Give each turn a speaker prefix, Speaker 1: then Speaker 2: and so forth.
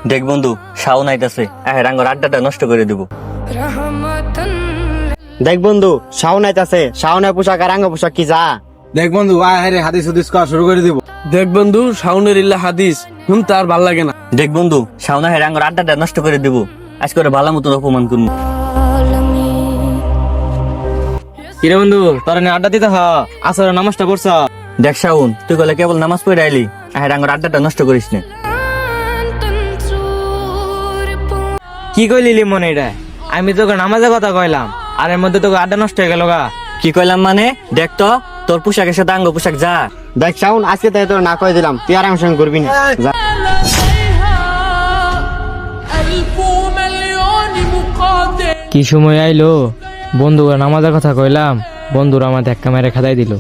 Speaker 1: দেখ বন্ধু শাওন আইতাছে, রাঙ্গর আড্ডাটা নষ্ট করে দিব।
Speaker 2: দেখ বন্ধু শাওন আইতাছে, শাওনের পোশাক আর আঙ্গ পোশাক কি যা।
Speaker 3: দেখ বন্ধু আরে হাদিস হুদিস করা শুরু করে দিব।
Speaker 4: দেখ বন্ধু শাওনের ইল্লা হাদিস শুনতে আর ভাল লাগে না।
Speaker 1: দেখ বন্ধু শাওন রাঙ্গর আড্ডাটা নষ্ট করে দিব, আজকে ওরা ভালো মতন অপমান করবো।
Speaker 2: কিরে বন্ধু তোর আড্ডা দিতে আসর নামাজটা পড়ছ?
Speaker 1: দেখ শাওন তুই কলে কেবল নামাজ পড়ে আইলি, রাঙ্গর আড্ডাটা নষ্ট করিস না।
Speaker 2: কি কইলি মনে এটা? আমি তোকে নামাজের কথা কইলাম আর এর মধ্যে তোকে আড্ডা নষ্ট হয়ে গেল গা।
Speaker 1: কি কইলাম মানে? দেখ তো তোর পোশাকের সাথে আঙ্গ পোশাক যা।
Speaker 2: দেখ শাওন আজকে তাই তোর না কই দিলাম, তুই আর আমার সঙ্গে করবি না। যা।
Speaker 5: কি সময় আইলো বন্ধুরা নামাজের কথা কইলাম, বন্ধুরা আমার ধাক্কা মেরে খাদাই দিল।